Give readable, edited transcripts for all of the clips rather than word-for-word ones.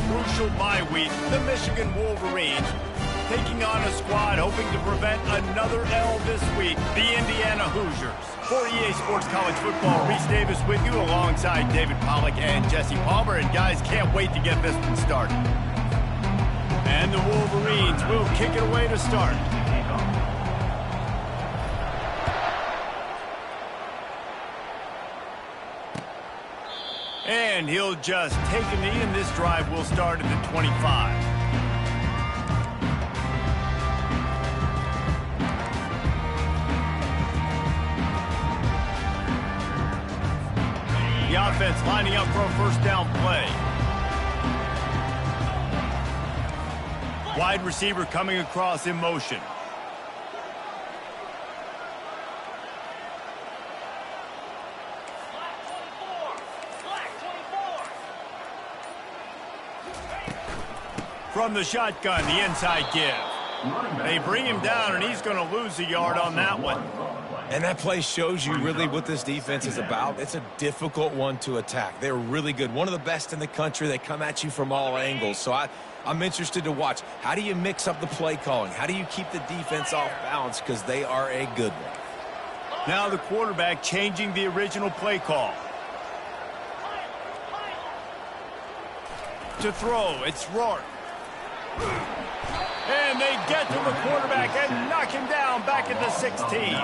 crucial bye week, the Michigan Wolverines taking on a squad hoping to prevent another L this week, the Indiana Hoosiers. For EA Sports College Football, Reese Davis with you alongside David Pollack and Jesse Palmer. And guys, can't wait to get this one started. And the Wolverines will kick it away to start. And he'll just take a knee, and this drive will start at the 25. The offense lining up for a first down play. Wide receiver coming across in motion. From the shotgun, the inside give. They bring him down, and he's going to lose a yard on that one. And that play shows you really what this defense is about. It's a difficult one to attack. They're really good. One of the best in the country. They come at you from all angles. So I'm interested to watch. How do you mix up the play calling? How do you keep the defense off balance? Because they are a good one. Now the quarterback changing the original play call. To throw, it's Rourke. And they get to the quarterback and knock him down back at the 16.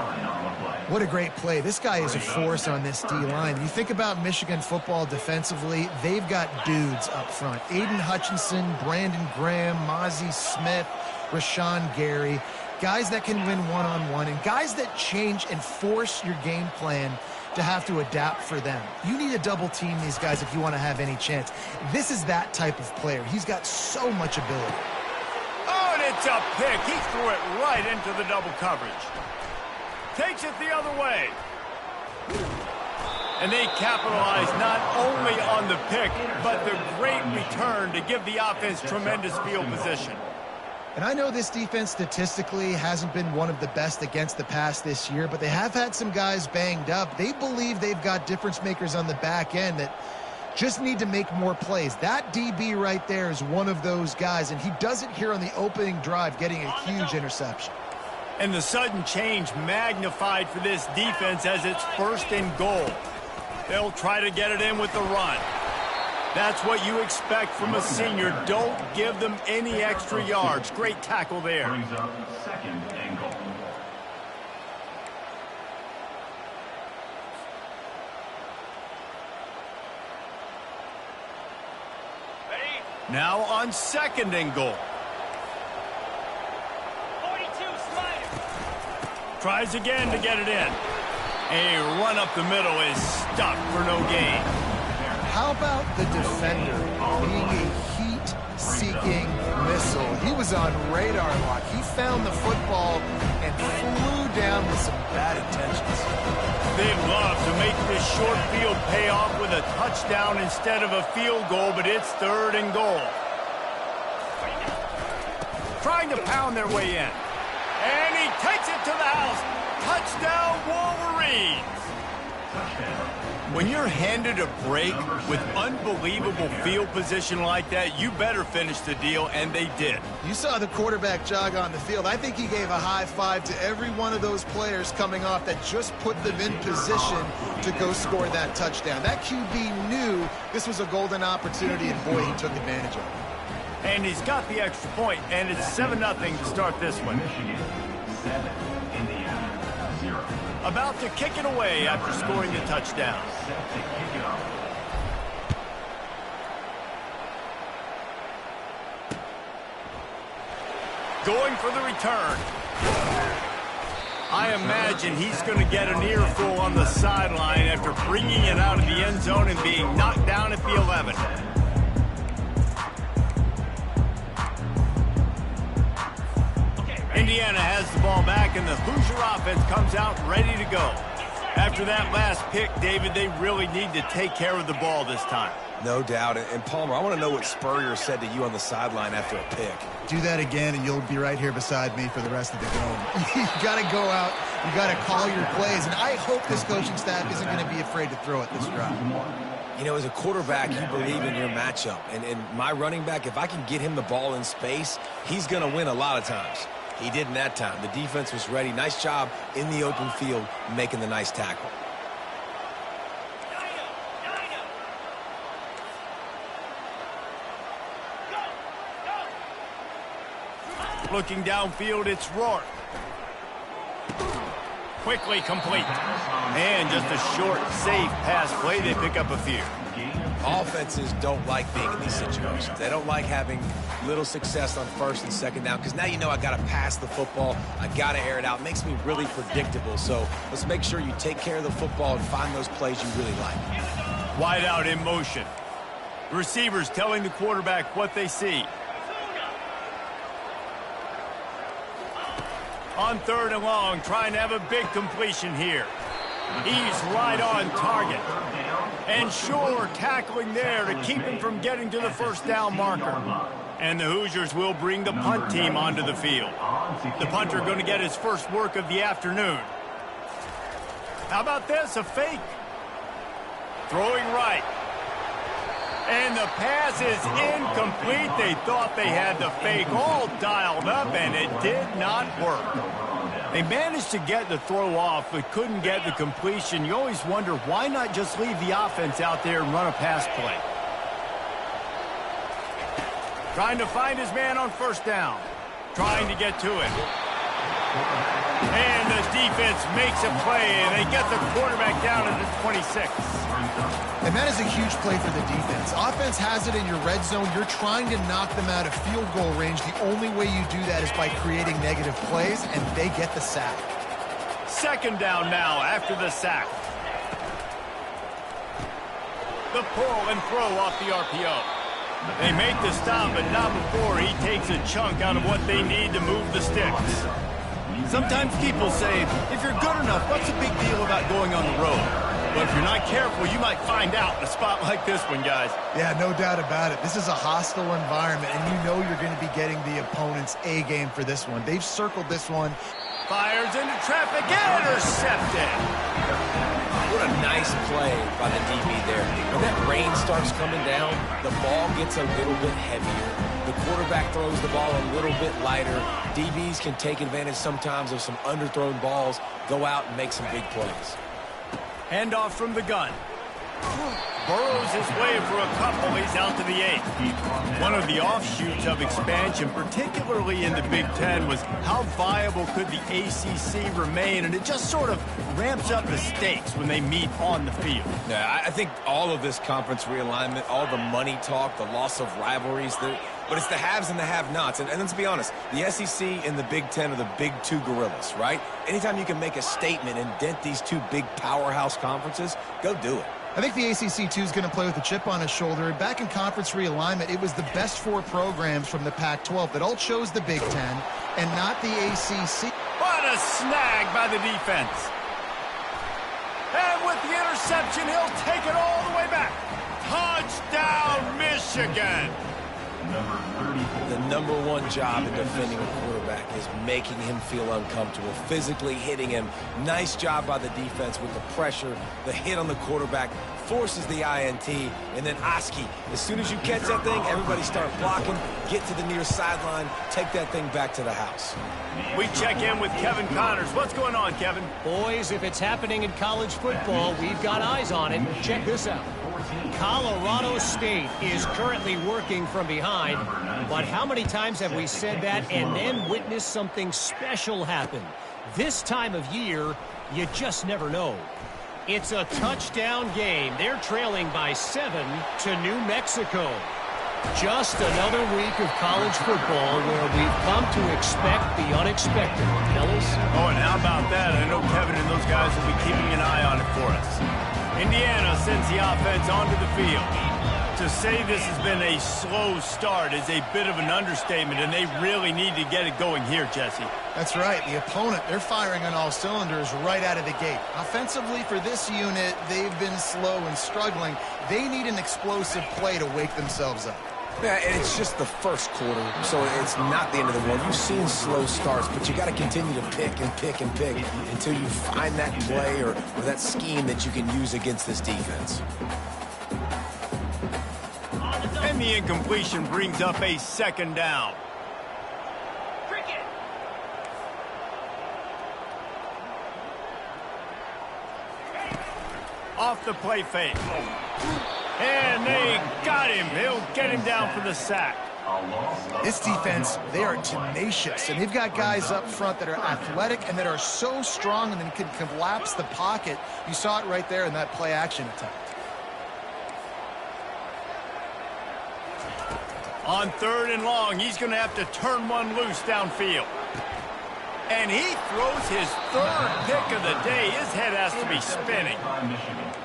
What a great play. This guy is a force on this D-line. You think about Michigan football defensively, they've got dudes up front. Aiden Hutchinson, Brandon Graham, Mozzie Smith, Rashawn Gary. Guys that can win one-on-one and guys that change and force your game plan to have to adapt for them. You need to double team these guys if you want to have any chance. This is that type of player. He's got so much ability. Oh, and it's a pick. He threw it right into the double coverage. Takes it the other way. And they capitalize not only on the pick, but the great return to give the offense tremendous field position. And I know this defense statistically hasn't been one of the best against the pass this year, but they have had some guys banged up. They believe they've got difference makers on the back end that just need to make more plays. That DB right there is one of those guys, and he does it here on the opening drive, getting a huge interception. And the sudden change magnified for this defense as it's first and goal. They'll try to get it in with the run. That's what you expect from a senior. Don't give them any extra yards. Great tackle there. Brings up second and goal. Now on second and goal. 42 slider. Tries again to get it in. A run up the middle is stuck for no gain. How about the defender being a heat-seeking missile? He was on radar lock. He found the football and flew down with some bad intentions. They'd love to make this short field pay off with a touchdown instead of a field goal, but it's third and goal. Trying to pound their way in. And he takes it to the house. Touchdown, Wolverines. When you're handed a break with unbelievable field position like that, you better finish the deal, and they did. You saw the quarterback jog on the field. I think he gave a high five to every one of those players coming off that just put them in position to go score that touchdown. That QB knew this was a golden opportunity, and boy, he took advantage of it. And he's got the extra point, and it's 7-0 to start this one. Michigan 7, Indiana 0. About to kick it away after scoring the touchdown. Set to kick it off. Going for the return. I imagine he's going to get an earful on the sideline after bringing it out of the end zone and being knocked down at the 11. Indiana has the ball back, and the Hoosier offense comes out ready to go. After that last pick, David, they really need to take care of the ball this time. No doubt. And Palmer, I want to know what Spurrier said to you on the sideline after a pick. Do that again, and you'll be right here beside me for the rest of the game. You got to go out. You got to call your plays. And I hope this coaching staff isn't going to be afraid to throw it this drive. You know, as a quarterback, you believe in your matchup. And my running back, if I can get him the ball in space, he's going to win a lot of times. He didn't that time. The defense was ready. Nice job in the open field making the nice tackle. Looking downfield, it's Rourke. Quickly complete. And just a short, safe pass play. They pick up a few. Offenses don't like being in these situations. They don't like having little success on first and second down because now you know I got to pass the football. I got to air it out. It makes me really predictable. So let's make sure you take care of the football and find those plays you really like. Wide out in motion. The receivers telling the quarterback what they see. On 3rd and long, trying to have a big completion here. He's right on target. And sure, tackling there to keep him from getting to the first down marker. And the Hoosiers will bring the punt team onto the field. The punter going to get his first work of the afternoon. How about this? A fake. Throwing right. And the pass is incomplete. They thought they had the fake all dialed up, and it did not work. They managed to get the throw off, but couldn't get the completion. You always wonder, why not just leave the offense out there and run a pass play? Trying to find his man on first down. Trying to get to it. And the defense makes a play, and they get the quarterback down at the 26. And that is a huge play for the defense. Offense has it in your red zone. You're trying to knock them out of field goal range. The only way you do that is by creating negative plays, and they get the sack. 2nd down now after the sack. The pull and throw off the RPO. They make the stop, but not before he takes a chunk out of what they need to move the sticks. Sometimes people say, if you're good enough, what's the big deal about going on the road? But if you're not careful, you might find out in a spot like this one, guys. Yeah, no doubt about it. This is a hostile environment, and you know you're going to be getting the opponent's A game for this one. They've circled this one. Fires into traffic, intercepted. What a nice play by the DB there. When that rain starts coming down, the ball gets a little bit heavier. The quarterback throws the ball a little bit lighter. DBs can take advantage sometimes of some underthrown balls, go out and make some big plays. Handoff from the gun. Burrows his way for a couple. He's out to the 8. One of the offshoots of expansion, particularly in the Big Ten, was how viable could the ACC remain, and it just sort of ramps up the stakes when they meet on the field. Yeah, I think all of this conference realignment, all the money talk, the loss of rivalries, but it's the haves and the have-nots. And let's be honest, the SEC and the Big Ten are the big two gorillas, right? Anytime you can make a statement and dent these two big powerhouse conferences, go do it. I think the ACC, too, is going to play with a chip on his shoulder. Back in conference realignment, it was the best 4 programs from the Pac-12 that all chose the Big Ten and not the ACC. What a snag by the defense. And with the interception, he'll take it all the way back. Touchdown, Michigan. The number one job in defending a quarterback is making him feel uncomfortable, physically hitting him. Nice job by the defense with the pressure. The hit on the quarterback forces the INT. And then Oski, as soon as you catch that thing, everybody start blocking, get to the near sideline, take that thing back to the house. We check in with Kevin Connors. What's going on, Kevin? Boys, if it's happening in college football, we've got eyes on it. Check this out. Colorado State is currently working from behind, but how many times have we said that and then witnessed something special happen? This time of year, you just never know. It's a touchdown game. They're trailing by 7 to New Mexico. Just another week of college football where we've come to expect the unexpected. Fellas? Oh, and how about that? I know Kevin and those guys will be keeping an eye on it for us. Indiana sends the offense onto the field. To say this has been a slow start is a bit of an understatement, and they really need to get it going here, Jesse. That's right. The opponent, they're firing on all cylinders right out of the gate. Offensively, for this unit, they've been slow and struggling. They need an explosive play to wake themselves up. Yeah, and it's just the first quarter, so it's not the end of the world. You've seen slow starts, but you got to continue to pick and pick and pick until you find that play or that scheme that you can use against this defense. And the incompletion brings up a second down. Cricket. Off the play fake. And they got him. They'll get him down for the sack. This defense, they are tenacious, and they've got guys up front that are athletic and that are so strong and then can collapse the pocket. You saw it right there in that play-action attempt. On 3rd and long, he's going to have to turn one loose downfield. And he throws his 3rd pick of the day. His head has to be spinning.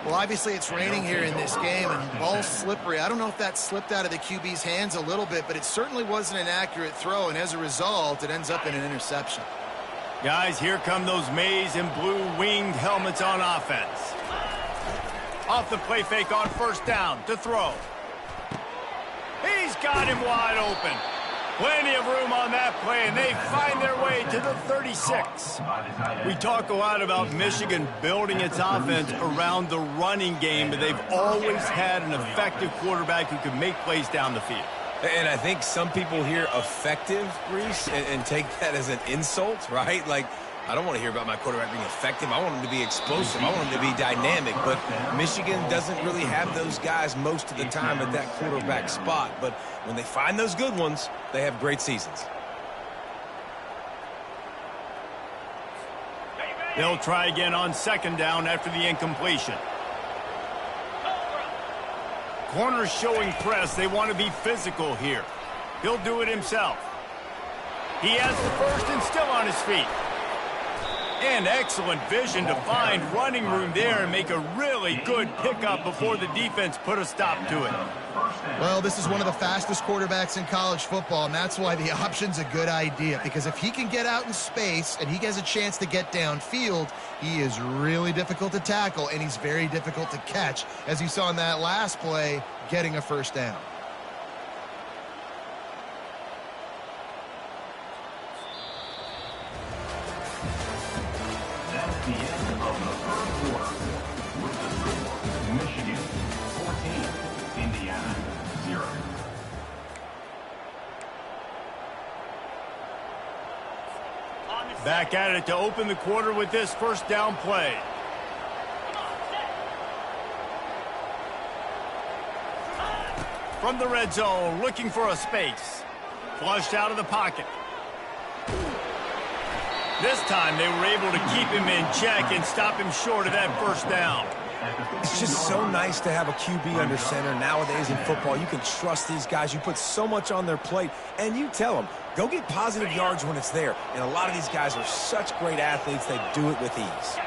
Well, obviously it's raining here in this game, and ball's slippery. I don't know if that slipped out of the QB's hands a little bit, but it certainly wasn't an accurate throw, and as a result, it ends up in an interception. Guys, here come those maize and blue winged helmets on offense. Off the play fake on 1st down to throw. He's got him wide open. Plenty of room on that play, and they find their way to the 36. We talk a lot about Michigan building its offense around the running game, but they've always had an effective quarterback who can make plays down the field. And I think some people hear effective, Reese, and take that as an insult, right? Like, I don't want to hear about my quarterback being effective. I want him to be explosive. I want him to be dynamic. But Michigan doesn't really have those guys most of the time at that quarterback spot. But when they find those good ones, they have great seasons. They'll try again on 2nd down after the incompletion. Corners showing press. They want to be physical here. He'll do it himself. He has the 1st and still on his feet. And excellent vision to find running room there and make a really good pickup before the defense put a stop to it. Well, this is one of the fastest quarterbacks in college football, and that's why the option's a good idea, because if he can get out in space and he has a chance to get downfield, he is really difficult to tackle, and he's very difficult to catch, as you saw in that last play, getting a 1st down. That's the end of the 3rd quarter. With the score, Michigan 14, Indiana 0. Back at it to open the quarter with this 1st down play. From the red zone, looking for a space. Flushed out of the pocket. This time they were able to keep him in check and stop him short of that 1st down. It's just so nice to have a QB under center. Nowadays in football, you can trust these guys. You put so much on their plate, and you tell them, go get positive yards when it's there. And a lot of these guys are such great athletes, they do it with ease.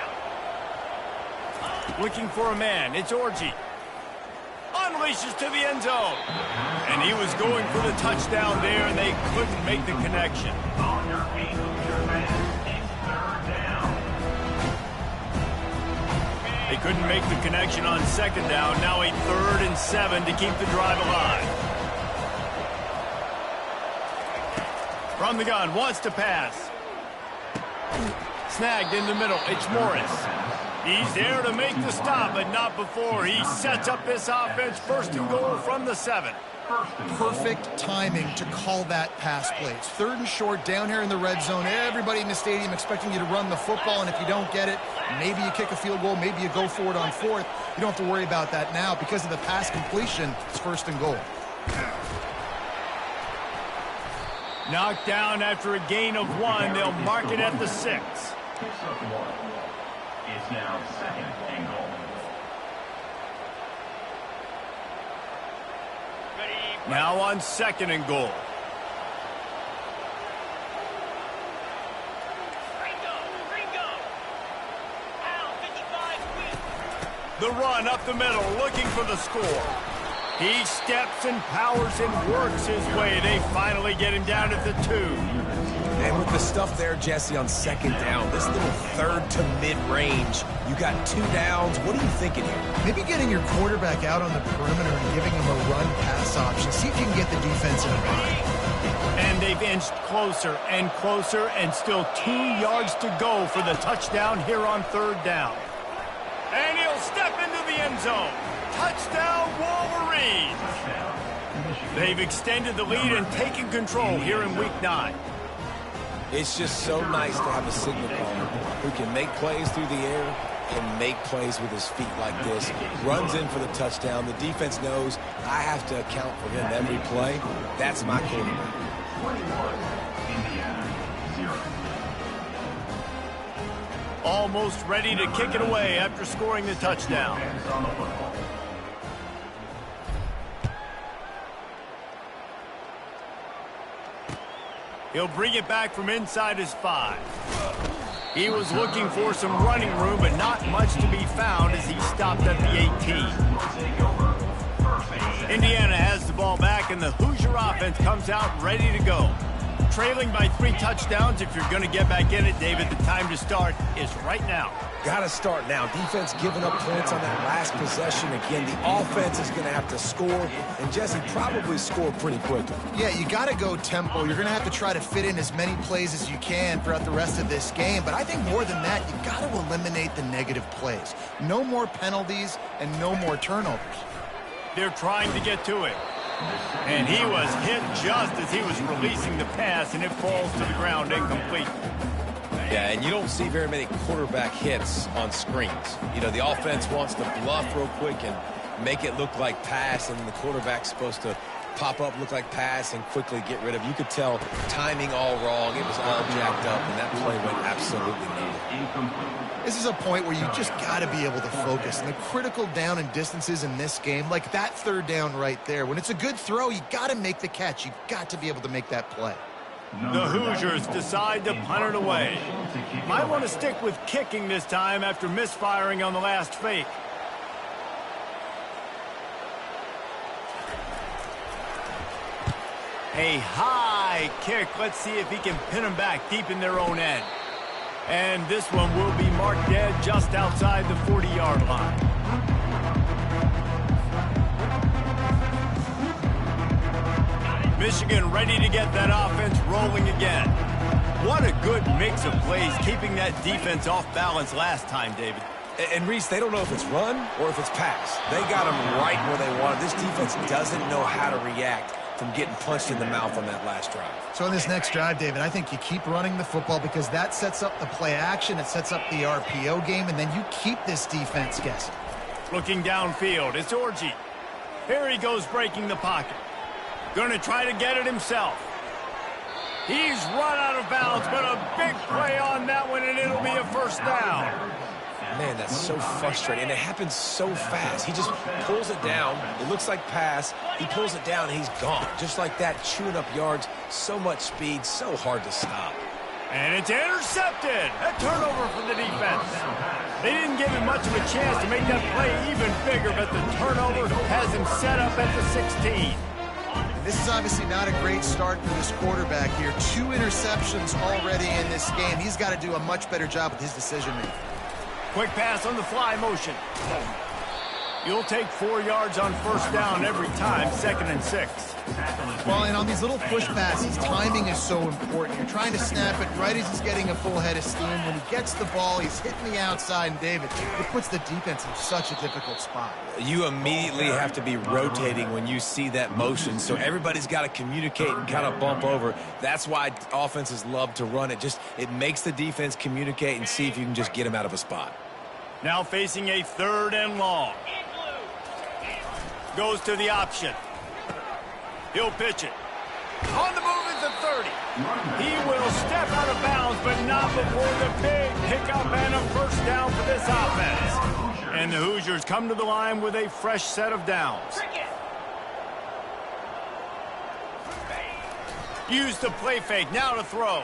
Looking for a man. It's Orji. Unleashes to the end zone. And he was going for the touchdown there, and they couldn't make the connection. On your feet, Hoosier fans. It's 3rd down. They couldn't make the connection on 2nd down. Now a 3rd and 7 to keep the drive alive. From the gun, wants to pass. Snagged in the middle. It's Morris. He's there to make the stop, but not before he sets up this offense. 1st and goal from the 7. Perfect timing to call that pass play. It's 3rd and short down here in the red zone. Everybody in the stadium expecting you to run the football, and if you don't get it, maybe you kick a field goal, maybe you go for it on 4th. You don't have to worry about that now. Because of the pass completion, it's 1st and goal. Knocked down after a gain of 1. They'll mark it at the 6. Picks up 1. It's now 2nd and goal. Now on 2nd and goal. The run up the middle, looking for the score. He steps and powers and works his way. They finally get him down at the 2. And with the stuff there, Jesse, on 2nd down, this little 3rd to mid-range, you got 2 downs. What are you thinking here? Maybe getting your quarterback out on the perimeter and giving him a run-pass option. See if you can get the defense in a bind. And they've inched closer and closer, and still 2 yards to go for the touchdown here on 3rd down. And he'll step into the end zone. Touchdown, Wolverines. They've extended the lead and taken control here in Week 9. It's just so nice to have a signal caller who can make plays through the air and make plays with his feet like this. Runs in for the touchdown. The defense knows I have to account for him every play. That's my quarterback. 21, Indiana, 0. Almost ready to kick it away after scoring the touchdown. Hands on the football. He'll bring it back from inside his 5. He was looking for some running room, but not much to be found as he stopped at the 18. Indiana has the ball back, and the Hoosier offense comes out ready to go. Trailing by 3 touchdowns. If you're going to get back in it, David, the time to start is right now. Got to start now. Defense giving up points on that last possession. Again, the offense is going to have to score, and Jesse probably score pretty quickly. Yeah, you got to go tempo. You're going to have to try to fit in as many plays as you can throughout the rest of this game. But I think more than that, you got to eliminate the negative plays. No more penalties and no more turnovers. They're trying to get to it. And he was hit just as he was releasing the pass, and it falls to the ground incomplete. Yeah, and you don't see very many quarterback hits on screens. You know, the offense wants to bluff real quick and make it look like pass, and the quarterback's supposed to pop up, look like pass, and quickly get rid of. You could tell timing all wrong. It was all jacked up, and that play went absolutely nowhere. This is a point where you just got to be able to focus. And the critical down and distances in this game, like that 3rd down right there, when it's a good throw, you got to make the catch. You've got to be able to make that play. The Hoosiers decide to punt it away. Might want to stick with kicking this time after misfiring on the last fake. A high kick. Let's see if he can pin them back deep in their own end. And this one will be marked dead just outside the 40-yard line. Michigan ready to get that offense rolling again. What a good mix of plays, keeping that defense off balance last time, David. And Reese, they don't know if it's run or if it's pass. They got them right where they want it. This defense doesn't know how to react from getting punched in the mouth on that last drive. So in this next drive, David, I think you keep running the football because that sets up the play action, it sets up the RPO game, and then you keep this defense guessing. Looking downfield, it's Orji. Here he goes breaking the pocket. Going to try to get it himself. He's run out of bounds, but a big play on that one, and it'll be a first down. Man, that's so frustrating, and it happens so fast. He just pulls it down. It looks like pass. He pulls it down, and he's gone. Just like that, chewing up yards. So much speed, so hard to stop. And it's intercepted. A turnover for the defense. They didn't give him much of a chance to make that play even bigger, but the turnover has him set up at the 16. This is obviously not a great start for this quarterback here. 2 interceptions already in this game. He's got to do a much better job with his decision-making. Quick pass on the fly motion. You'll take 4 yards on first down every time, 2nd and 6. Well, and on these little push passes, timing is so important. You're trying to snap it right as he's getting a full head of steam. When he gets the ball, he's hitting the outside, and David, it puts the defense in such a difficult spot. You immediately have to be rotating when you see that motion, so everybody's got to communicate and kind of bump over. That's why offenses love to run it. It makes the defense communicate and see if you can just get him out of a spot. Now facing a 3rd and long. Goes to the option. He'll pitch it. On the move is the 30. He will step out of bounds, but not before the big pickup and a first down for this offense. And the Hoosiers come to the line with a fresh set of downs. Use the play fake, now to throw.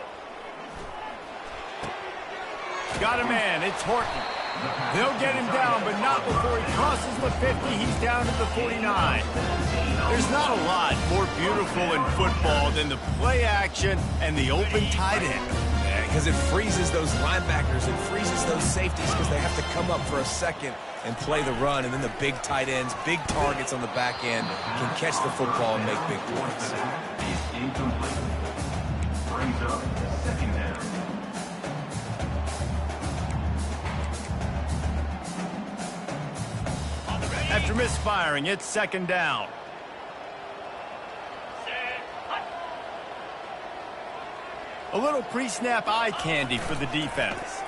Got a man, it's Horton. They'll get him down, but not before he crosses the 50. He's down to the 49. There's not a lot more beautiful in football than the play action and the open tight end. Yeah, because it freezes those linebackers. It freezes those safeties because they have to come up for a second and play the run. And then the big tight ends, big targets on the back end can catch the football and make big points. Incomplete. Brings up 2nd down. After misfiring, it's 2nd down. A little pre-snap eye candy for the defense.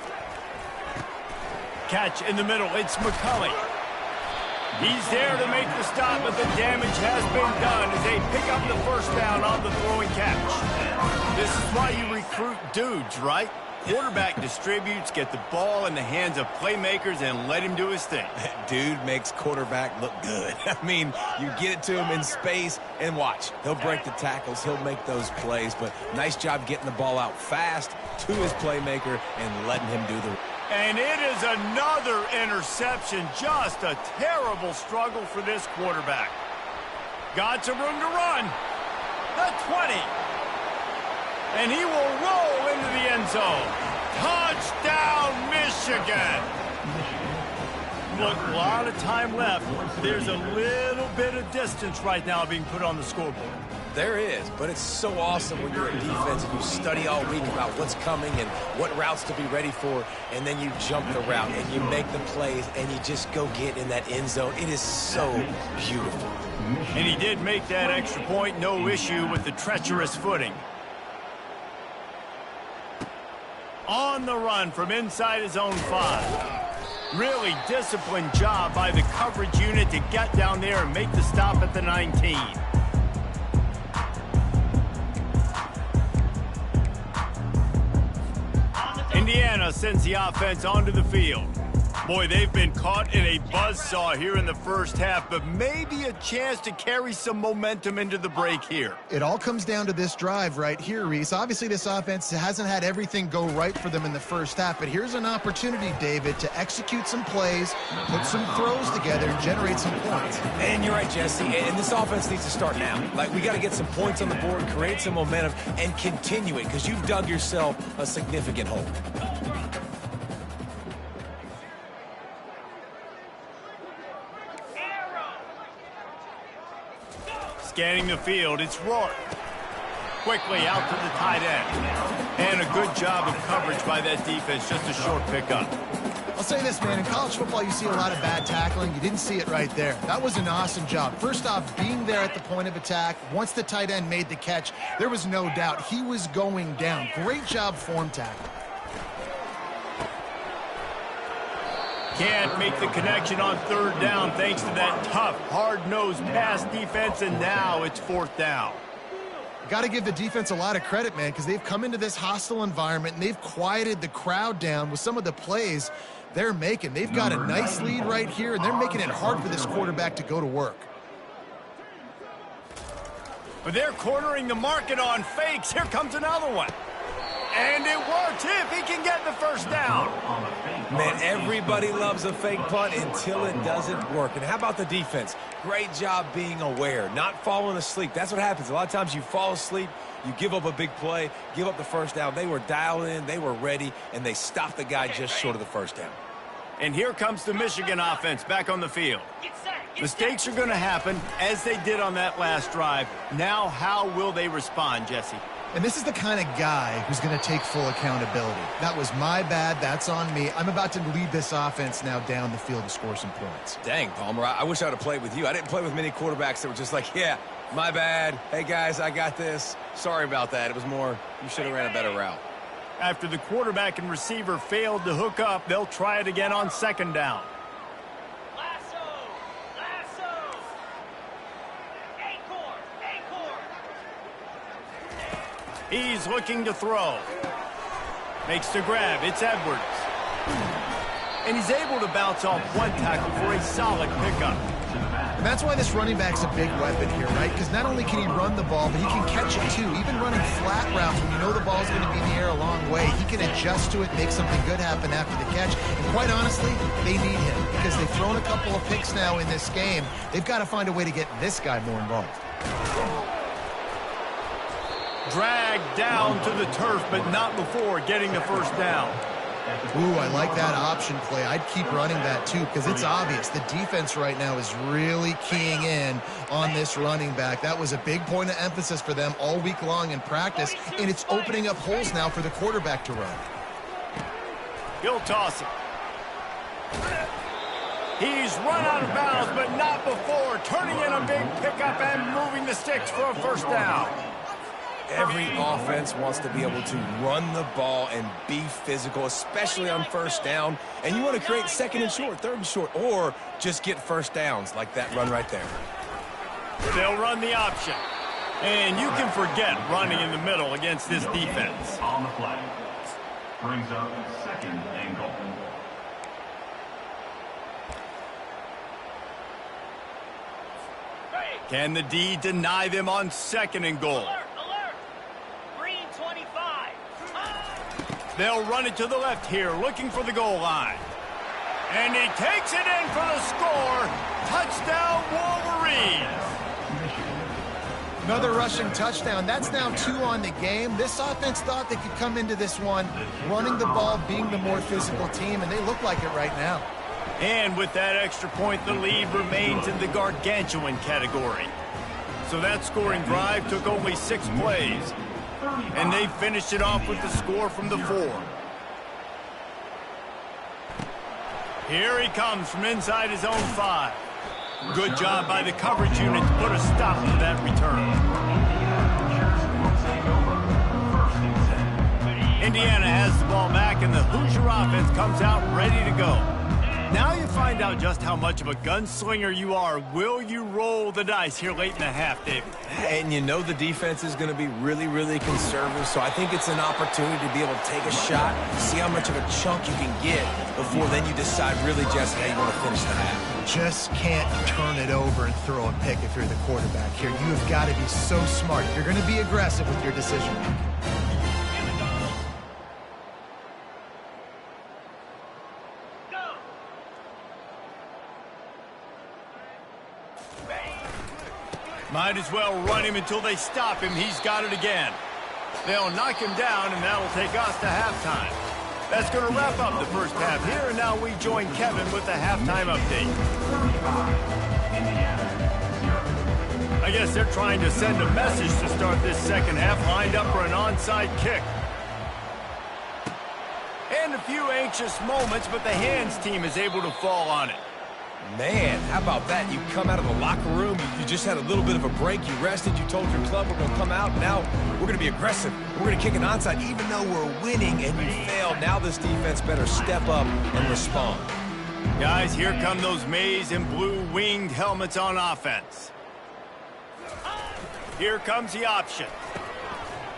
Catch in the middle. It's McCulley. He's there to make the stop, but the damage has been done as they pick up the first down on the throwing catch. This is why you recruit dudes, right? Quarterback distributes, get the ball in the hands of playmakers, and let him do his thing. Dude makes quarterback look good. I mean, you get it to him in space, and watch. He'll break the tackles. He'll make those plays, but nice job getting the ball out fast to his playmaker and letting him do the... And it is another interception. Just a terrible struggle for this quarterback. Got some room to run. The 20. And he will roll into the end zone. Touchdown, Michigan. Look, a lot of time left. There's a little bit of distance right now being put on the scoreboard. There is, but it's so awesome when you're a defense and you study all week about what's coming and what routes to be ready for, and then you jump the route and you make the plays and you just go get in that end zone. It is so beautiful. And he did make that extra point, no issue with the treacherous footing. On the run from inside his own 5. Really disciplined job by the coverage unit to get down there and make the stop at the 19. Indiana sends the offense onto the field. Boy, they've been caught in a buzzsaw here in the first half, but maybe a chance to carry some momentum into the break here. It all comes down to this drive right here, Reese. Obviously, this offense hasn't had everything go right for them in the first half, but here's an opportunity, David, to execute some plays, put some throws together, and generate some points. And you're right, Jesse, and this offense needs to start now. Like, we got to get some points on the board, create some momentum, and continue it, because you've dug yourself a significant hole. Scanning the field, it's Rourke. Quickly out to the tight end. And a good job of coverage by that defense, just a short pickup. I'll say this, man, in college football you see a lot of bad tackling. You didn't see it right there. That was an awesome job. First off, being there at the point of attack. Once the tight end made the catch, there was no doubt he was going down. Great job form tackle. Can't make the connection on third down thanks to that tough, hard-nosed pass defense, and now it's fourth down. Got to give the defense a lot of credit, man, because they've come into this hostile environment and they've quieted the crowd down with some of the plays they're making. They've got a nice lead right here, and they're making it hard for this quarterback to go to work. But they're cornering the market on fakes. Here comes another one. And it works if he can get the first down. Man, everybody loves a fake punt until it doesn't work. And how about the defense? Great job being aware, not falling asleep. That's what happens. A lot of times you fall asleep, you give up a big play, give up the first down. They were dialed in, they were ready, and they stopped the guy just short of the first down. And here comes the Michigan offense back on the field. Mistakes are going to happen, as they did on that last drive. Now, how will they respond, Jesse? And this is the kind of guy who's going to take full accountability. That was my bad. That's on me. I'm about to lead this offense now down the field to score some points. Dang, Palmer, I wish I would have played with you. I didn't play with many quarterbacks that were just like, yeah, my bad. Hey, guys, I got this. Sorry about that. It was more, you should have ran a better route. After the quarterback and receiver failed to hook up, they'll try it again on second down. He's looking to throw. Makes the grab. It's Edwards. And he's able to bounce off one tackle for a solid pickup. And that's why this running back's a big weapon here, right? Because not only can he run the ball, but he can catch it too. Even running flat routes when you know the ball's going to be in the air a long way, he can adjust to it, make something good happen after the catch. And quite honestly, they need him because they've thrown a couple of picks now in this game. They've got to find a way to get this guy more involved. Dragged down to the turf, but not before getting the first down. Ooh, I like that option play. I'd keep running that too because it's obvious. The defense right now is really keying in on this running back. That was a big point of emphasis for them all week long in practice, and it's opening up holes now for the quarterback to run. He'll toss it. He's run out of bounds, but not before. Turning in a big pickup and moving the sticks for a first down. Every offense wants to be able to run the ball and be physical, especially on first down. And you want to create second and short, third and short, or just get first downs like that run right there. They'll run the option. And you can forget running in the middle against this defense. On the play. Brings up second and goal. Can the D deny them on second and goal? Alert, alert. Green 25. They'll run it to the left here, looking for the goal line. And he takes it in for the score. Touchdown, Wolverines. Another rushing touchdown. That's now 2 on the game. This offense thought they could come into this one running the ball, being the more physical team, and they look like it right now. And with that extra point, the lead remains in the gargantuan category. So that scoring drive took only 6 plays. And they finished it off with the score from the 4. Here he comes from inside his own 5. Good job by the coverage unit to put a stop to that return. Indiana has the ball back, and the Hoosier offense comes out ready to go. Now you find out just how much of a gunslinger you are. Will you roll the dice here late in the half, David? And you know the defense is going to be really, really conservative, so I think it's an opportunity to be able to take a shot, see how much of a chunk you can get before then you decide really just how you want to finish the half. Just can't turn it over and throw a pick if you're the quarterback here. You have got to be so smart. You're going to be aggressive with your decision making. Might as well run him until they stop him. He's got it again. They'll knock him down, and that'll take us to halftime. That's going to wrap up the first half here, and now we join Kevin with the halftime update. I guess they're trying to send a message to start this second half, lined up for an onside kick. And a few anxious moments, but the hands team is able to fall on it. Man, how about that? You come out of the locker room, you just had a little bit of a break, you rested, you told your club we're going to come out, now we're going to be aggressive. We're going to kick an onside even though we're winning and you failed. Now this defense better step up and respond. Guys, here come those maize and blue winged helmets on offense. Here comes the option.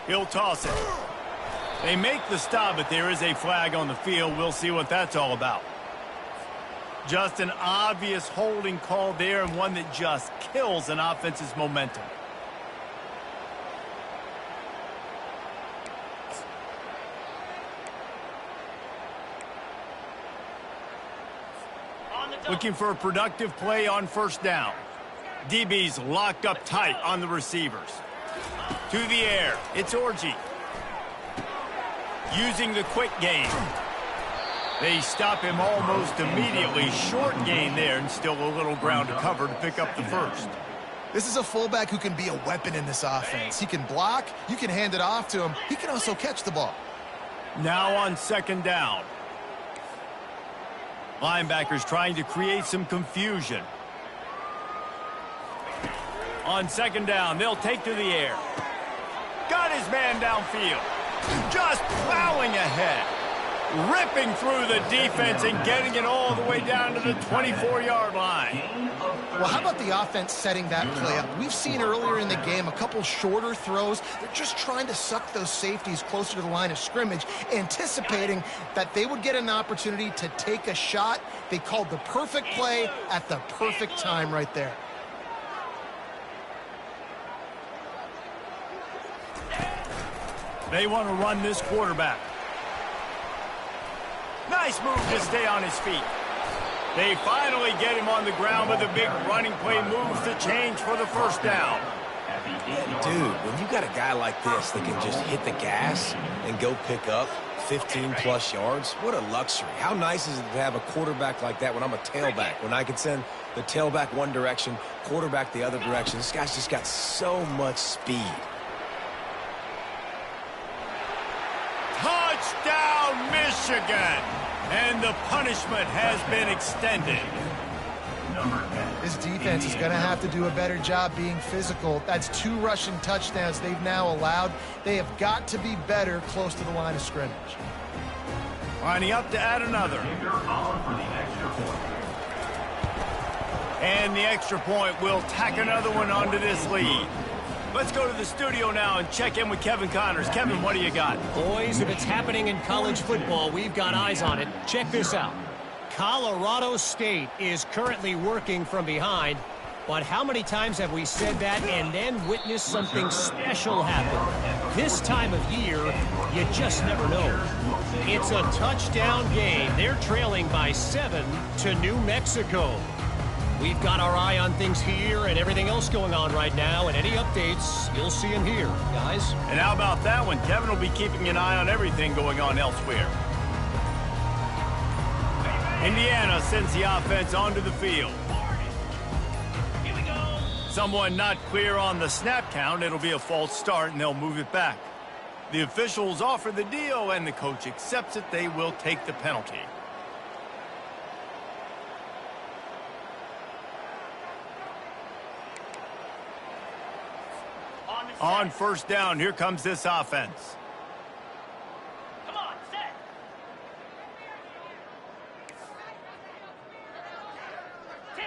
He'll toss it. They make the stop, but there is a flag on the field. We'll see what that's all about. Just an obvious holding call there, and one that just kills an offense's momentum. Looking for a productive play on first down. DB's locked up tight on the receivers. To the air, it's Orji. Using the quick game. They stop him almost immediately. Short gain there, and still a little ground to cover to pick up the first. This is a fullback who can be a weapon in this offense. He can block, you can hand it off to him. He can also catch the ball. Now on second down. Linebackers trying to create some confusion. On second down, they'll take to the air. Got his man downfield. Just plowing ahead. Ripping through the defense and getting it all the way down to the 24-yard line. Well, how about the offense setting that play up? We've seen earlier in the game a couple shorter throws. They're just trying to suck those safeties closer to the line of scrimmage, anticipating that they would get an opportunity to take a shot. They called the perfect play at the perfect time right there. They want to run this quarterback. Nice move to stay on his feet. They finally get him on the ground, but the big running play moves the change for the first down. Dude, when you got a guy like this that can just hit the gas and go pick up 15-plus yards, what a luxury. How nice is it to have a quarterback like that when I'm a tailback, when I can send the tailback one direction, quarterback the other direction. This guy's just got so much speed. Touchdown, Michigan! And the punishment has been extended. Number 10. This defense is going to have to do a better job being physical. That's 2 rushing touchdowns they've now allowed. They have got to be better close to the line of scrimmage. Lining up to add another. And the extra point will tack another one onto this lead. Let's go to the studio now and check in with Kevin Connors. Kevin, what do you got? Boys, if it's happening in college football, we've got eyes on it. Check this out. Colorado State is currently working from behind, but how many times have we said that and then witnessed something special happen? This time of year, you just never know. It's a touchdown game. They're trailing by 7 to New Mexico. We've got our eye on things here and everything else going on right now, and any updates, you'll see them here, guys. And how about that one? Kevin will be keeping an eye on everything going on elsewhere. Indiana sends the offense onto the field. Here we go. Someone not clear on the snap count. It'll be a false start, and they'll move it back. The officials offer the deal, and the coach accepts it. They will take the penalty. On first down, here comes this offense. Come on, set.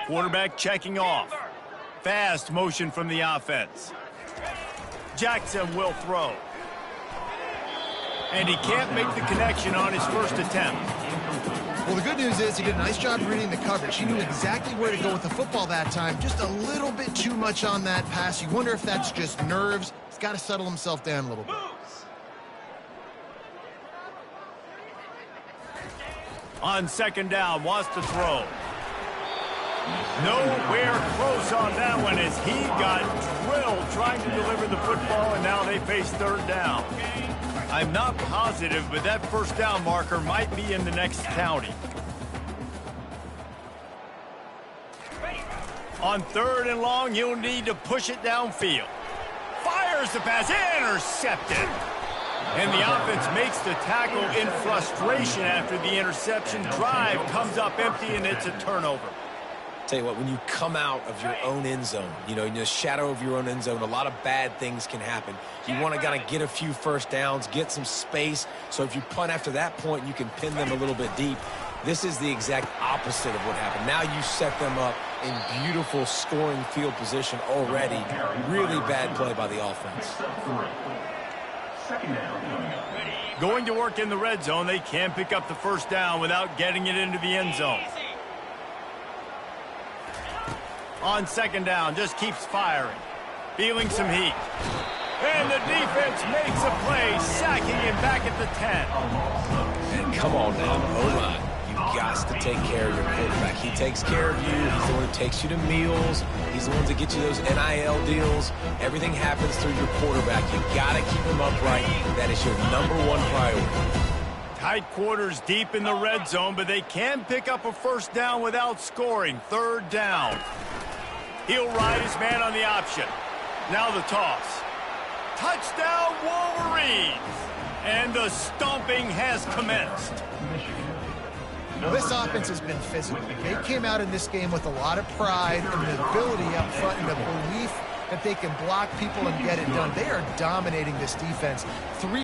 Quarterback checking off. Fast motion from the offense. Jackson will throw. And he can't make the connection on his first attempt. Well, the good news is he did a nice job reading the coverage. He knew exactly where to go with the football that time. Just a little bit too much on that pass. You wonder if that's just nerves. He's got to settle himself down a little bit. On second down, wants to throw. Nowhere close on that one as he got drilled trying to deliver the football, and now they face third down. I'm not positive, but that first down marker might be in the next county. On third and long, he'll need to push it downfield. Fires the pass, intercepted. And the offense makes the tackle in frustration after the interception. Drive comes up empty, and it's a turnover. Tell you what, when you come out of your own end zone, you know, in the shadow of your own end zone, a lot of bad things can happen. You want to kind of get a few first downs, get some space, so if you punt after that point, you can pin them a little bit deep. This is the exact opposite of what happened. Now you set them up in beautiful scoring field position already. Really bad play by the offense. Going to work in the red zone, they can pick up the first down without getting it into the end zone. On second down, just keeps firing. Feeling some heat. And the defense makes a play, sacking him back at the 10. And come on now, O-line. You've got to take care of your quarterback. He takes care of you. He's the one who takes you to meals. He's the one to get you those NIL deals. Everything happens through your quarterback. You've got to keep him upright. That is your #1 priority. Tight quarters deep in the red zone, but they can pick up a first down without scoring. Third down. He'll ride his man on the option. Now the toss. Touchdown, Wolverines! And the stomping has commenced. Well, this offense has been physical. They came out in this game with a lot of pride and the ability up front and the belief that they can block people and get it done. They are dominating this defense.